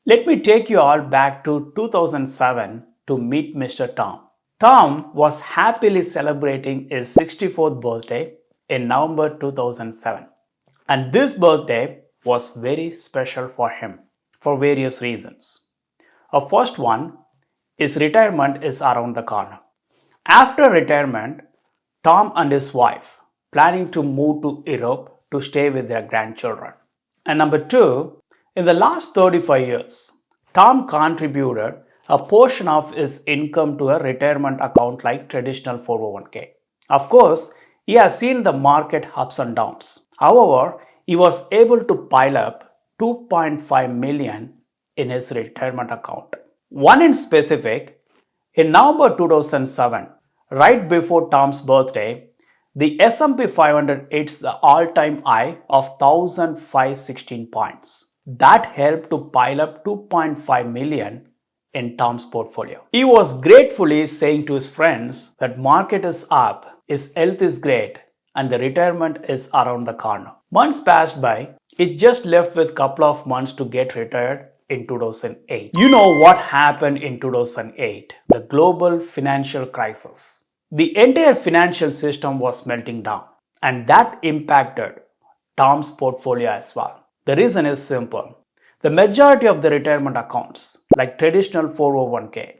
Let me take you all back to 2007 to meet Mr. Tom. Tom was happily celebrating his 64th birthday in November 2007. And this birthday was very special for him for various reasons. A first one, his retirement is around the corner. After retirement, Tom and his wife planning to move to Europe to stay with their grandchildren. And number two, in the last 35 years, Tom contributed a portion of his income to a retirement account like traditional 401k. Of course, he has seen the market ups and downs. However, he was able to pile up 2.5 million in his retirement account. One in specific, in November 2007, right before Tom's birthday, the S&P 500 hits the all-time high of 1,516 points. That helped to pile up 2.5 million in Tom's portfolio. He was gratefully saying to his friends that market is up, his health is great, and the retirement is around the corner. Months passed by, he just left with couple of months to get retired in 2008. You know what happened in 2008? The global financial crisis. The entire financial system was melting down, and that impacted Tom's portfolio as well. The reason is simple. The majority of the retirement accounts, like traditional 401k,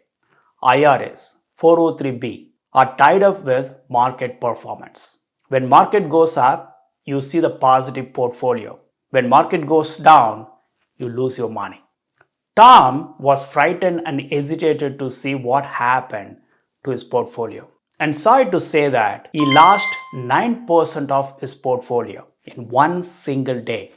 IRAs, 403b, are tied up with market performance. When market goes up, you see the positive portfolio. When market goes down, you lose your money. Tom was frightened and hesitated to see what happened to his portfolio. And sorry to say that he lost 9% of his portfolio in one single day.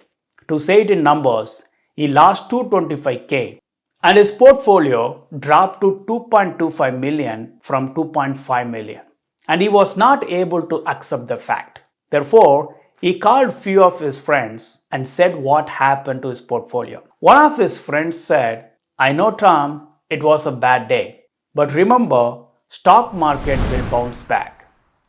To say it in numbers, he lost 225k and his portfolio dropped to 2.25 million from 2.5 million. And he was not able to accept the fact. Therefore, he called few of his friends and said what happened to his portfolio. One of his friends said, "I know, Tom, it was a bad day, but remember, stock market will bounce back.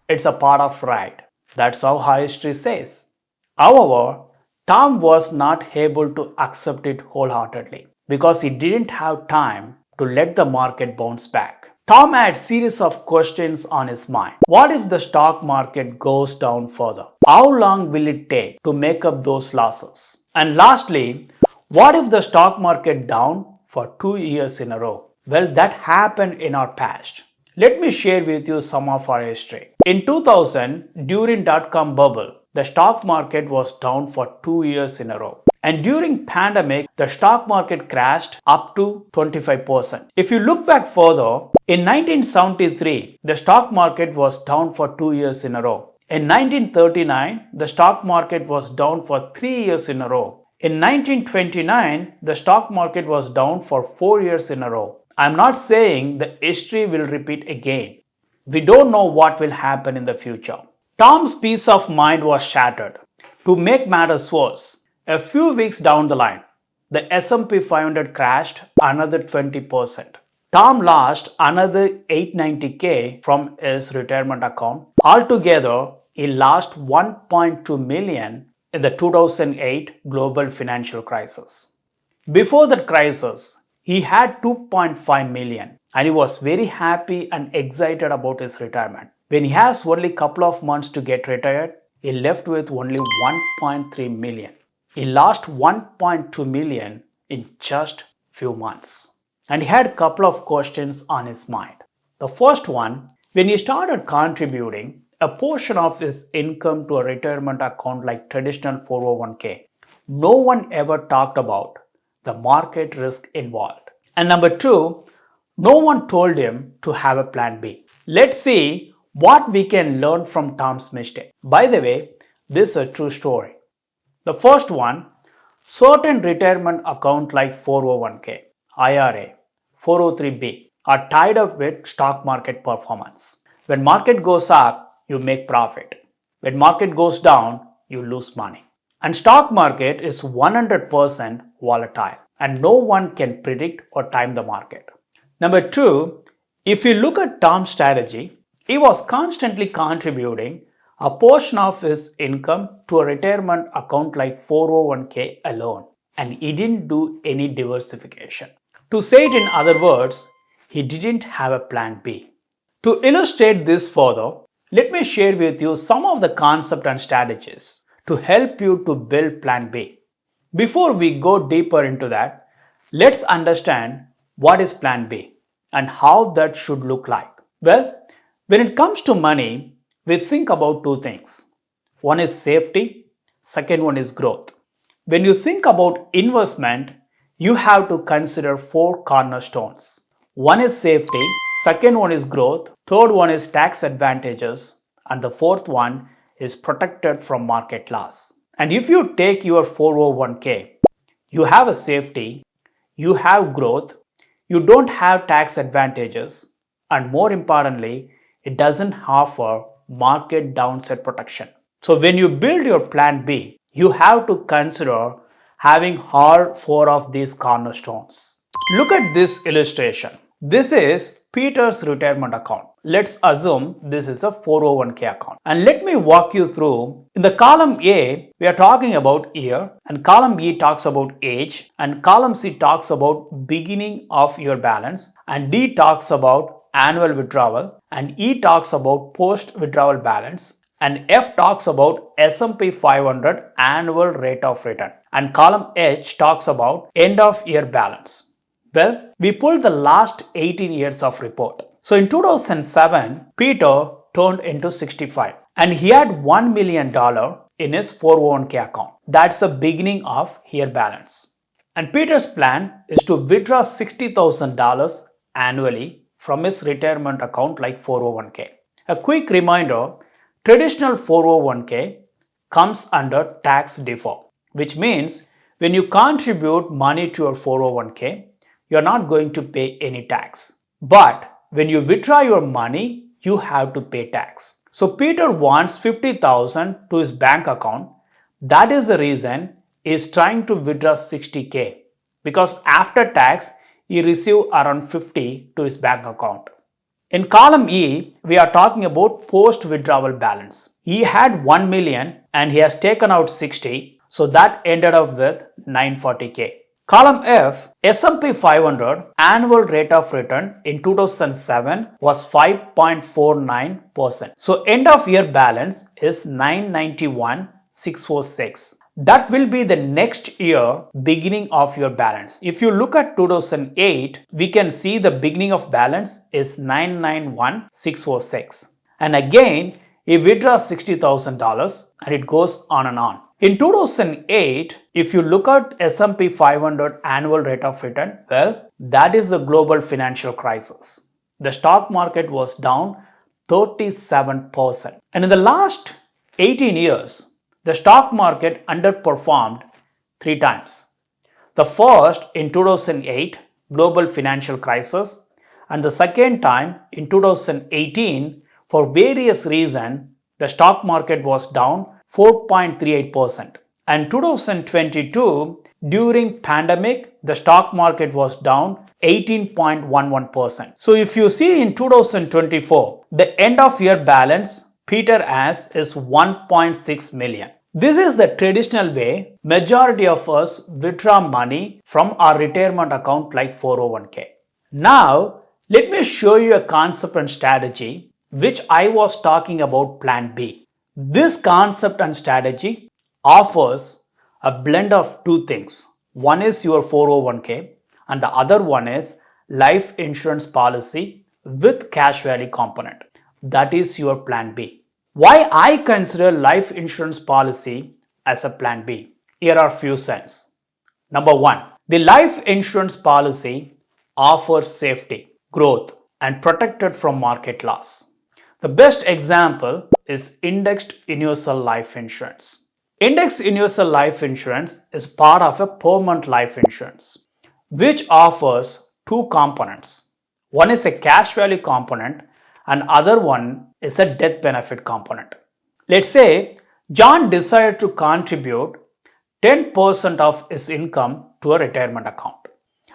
It's a part of ride." That's how history says. However, Tom was not able to accept it wholeheartedly because he didn't have time to let the market bounce back. Tom had series of questions on his mind. What if the stock market goes down further? How long will it take to make up those losses? And lastly, what if the stock market down for 2 years in a row? Well, that happened in our past. Let me share with you some of our history. In 2000, during dot-com bubble, the stock market was down for 2 years in a row. And during pandemic, the stock market crashed up to 25%. If you look back further, in 1973, the stock market was down for 2 years in a row. In 1939, the stock market was down for 3 years in a row. In 1929, the stock market was down for 4 years in a row. I'm not saying the history will repeat again. We don't know what will happen in the future. Tom's peace of mind was shattered. To make matters worse, a few weeks down the line, the S&P 500 crashed another 20%. Tom lost another 890k from his retirement account. Altogether, he lost 1.2 million in the 2008 global financial crisis. Before that crisis, he had 2.5 million and he was very happy and excited about his retirement. When he has only a couple of months to get retired, he left with only 1.3 million. He lost 1.2 million in just few months. And he had a couple of questions on his mind. The first one, when he started contributing a portion of his income to a retirement account like traditional 401k, no one ever talked about the market risk involved. And number two, no one told him to have a plan B. Let's see what we can learn from Tom's mistake. By the way, this is a true story. The first one, certain retirement account like 401k, IRA, 403b are tied up with stock market performance. When market goes up, you make profit. When market goes down, you lose money. And stock market is 100% volatile and no one can predict or time the market. Number two, if you look at Tom's strategy, he was constantly contributing a portion of his income to a retirement account like 401k alone. and he didn't do any diversification. To say it in other words, he didn't have a plan B. To illustrate this further, let me share with you some of the concepts and strategies to help you to build plan B. Before we go deeper into that, let's understand what is plan B and how that should look like. Well, when it comes to money, we think about two things. One is safety, second one is growth. When you think about investment, you have to consider four cornerstones. One is safety, second one is growth, third one is tax advantages, and the fourth one is protected from market loss. And if you take your 401k, you have a safety, you have growth, you don't have tax advantages, and more importantly, it doesn't offer market downside protection. So when you build your plan B, you have to consider having all four of these cornerstones. Look at this illustration. This is Peter's retirement account. Let's assume this is a 401k account. And let me walk you through. In the column A, we are talking about year, and column B talks about age, and column C talks about beginning of your balance, and D talks about annual withdrawal, and E talks about post withdrawal balance, and F talks about S&P 500 annual rate of return, and column H talks about end of year balance. Well, we pulled the last 18 years of report. So in 2007, Peter turned into 65 and he had $1 million in his 401k account. That's the beginning of year balance. And Peter's plan is to withdraw $60,000 annually from his retirement account like 401k. A quick reminder, traditional 401k comes under tax defer, which means when you contribute money to your 401k, you're not going to pay any tax. But when you withdraw your money, you have to pay tax. So Peter wants $50,000 to his bank account. That is the reason he is trying to withdraw 60k, because after tax, he received around 50 to his bank account. In column E, we are talking about post withdrawal balance. He had 1 million and he has taken out 60, so that ended up with 940k. Column F, S&P 500 annual rate of return in 2007 was 5.49%. So end of year balance is 991,646. That will be the next year beginning of your balance. If you look at 2008, we can see the beginning of balance is 991,646. And again, he withdraws $60,000 and it goes on and on. In 2008, if you look at S&P 500 annual rate of return, well, that is the global financial crisis. The stock market was down 37%. And in the last 18 years, the stock market underperformed 3 times. The first in 2008, global financial crisis, and the second time in 2018, for various reasons, the stock market was down 4.38%. And 2022, during pandemic, the stock market was down 18.11%. So if you see in 2024, the end of year balance Peter has is 1.6 million. This is the traditional way majority of us withdraw money from our retirement account like 401k. Now, let me show you a concept and strategy which I was talking about plan B. This concept and strategy offers a blend of two things. One is your 401k and the other one is life insurance policy with cash value component. That is your plan B. Why I consider life insurance policy as a plan B? Here are few cents. Number one, the life insurance policy offers safety, growth, and protected from market loss. The best example is indexed universal life insurance. Indexed universal life insurance is part of a permanent life insurance, which offers two components. One is a cash value component and other one is a death benefit component. Let's say John decided to contribute 10% of his income to a retirement account.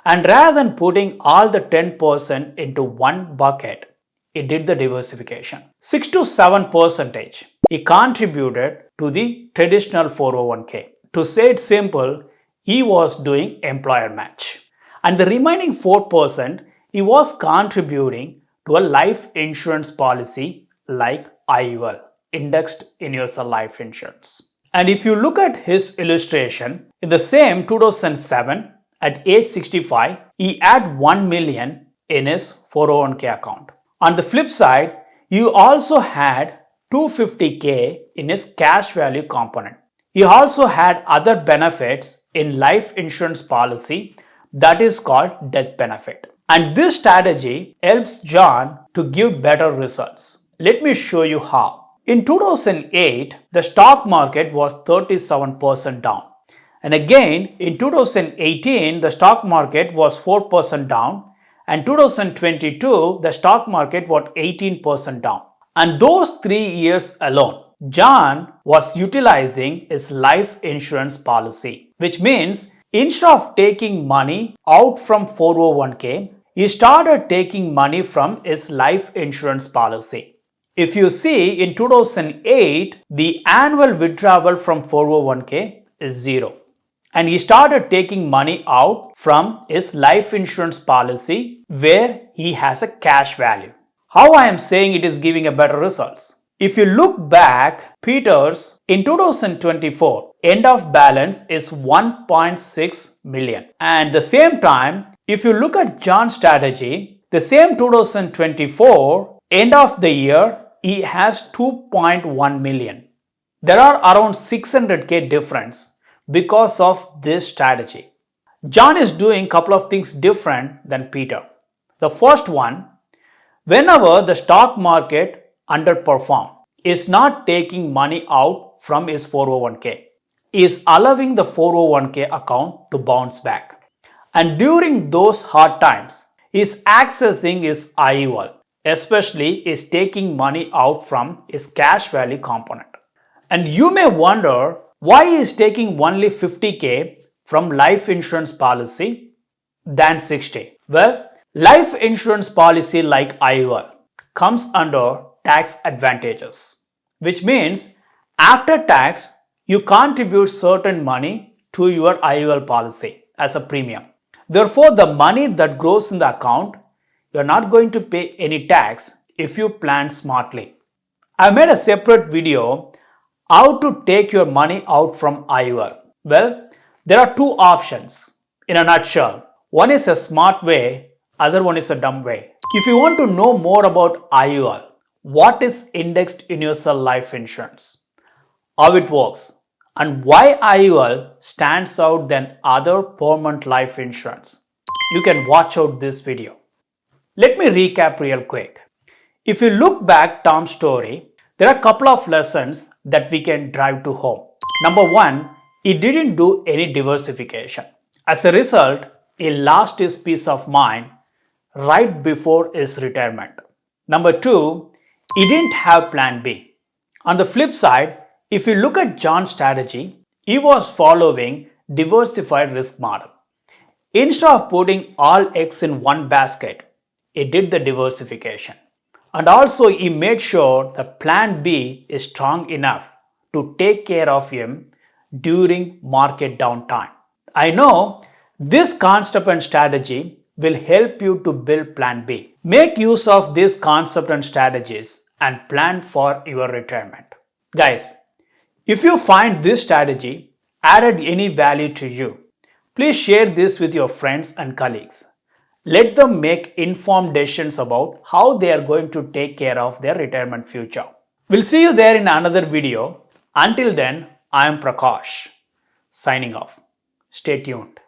And rather than putting all the 10% into one bucket, he did the diversification. 6 to 7% he contributed to the traditional 401k. To say it simple, he was doing employer match. And the remaining 4%, he was contributing to a life insurance policy like IUL, Indexed Universal Life Insurance. And if you look at his illustration, in the same 2007, at age 65, he had 1 million in his 401k account. On the flip side, you also had 250k in his cash value component. He also had other benefits in life insurance policy that is called death benefit. And this strategy helps John to give better results. Let me show you how. In 2008, the stock market was 37% down. And again, in 2018, the stock market was 4% down. And 2022, the stock market was 18% down. And those 3 years alone, John was utilizing his life insurance policy, which means instead of taking money out from 401k, he started taking money from his life insurance policy. If you see, in 2008, the annual withdrawal from 401k is 0. And he started taking money out from his life insurance policy where he has a cash value. How I am saying it is giving a better results? If you look back, Peter's in 2024, end of balance is 1.6 million. And the same time, if you look at John's strategy, the same 2024, end of the year, he has 2.1 million. There are around 600k difference because of this strategy. John is doing a couple of things different than Peter. The first one, whenever the stock market underperforms, is not taking money out from his 401k, is allowing the 401k account to bounce back. And during those hard times, is accessing his IUL, especially is taking money out from his cash value component. And you may wonder why he is taking only 50k from life insurance policy than 60. Well, life insurance policy like IUL comes under tax advantages, which means after tax, you contribute certain money to your IUL policy as a premium. Therefore, the money that grows in the account, you are not going to pay any tax if you plan smartly. I made a separate video how to take your money out from IUL. Well, there are two options in a nutshell. One is a smart way, other one is a dumb way. If you want to know more about IUL, what is Indexed Universal Life Insurance, how it works, and why IUL stands out than other permanent life insurance, you can watch out this video. Let me recap real quick. If you look back Tom's story, there are a couple of lessons that we can drive to home. Number one, he didn't do any diversification. As a result, he lost his peace of mind right before his retirement. Number two, he didn't have plan B. On the flip side, if you look at John's strategy, he was following diversified risk model. Instead of putting all eggs in one basket, he did the diversification. And also he made sure the plan B is strong enough to take care of him during market downtime. I know this concept and strategy will help you to build plan B. Make use of this concept and strategies and plan for your retirement. Guys, if you find this strategy added any value to you, please share this with your friends and colleagues. Let them make informed decisions about how they are going to take care of their retirement future. We'll see you there in another video. Until then, I am Prakash, signing off. Stay tuned.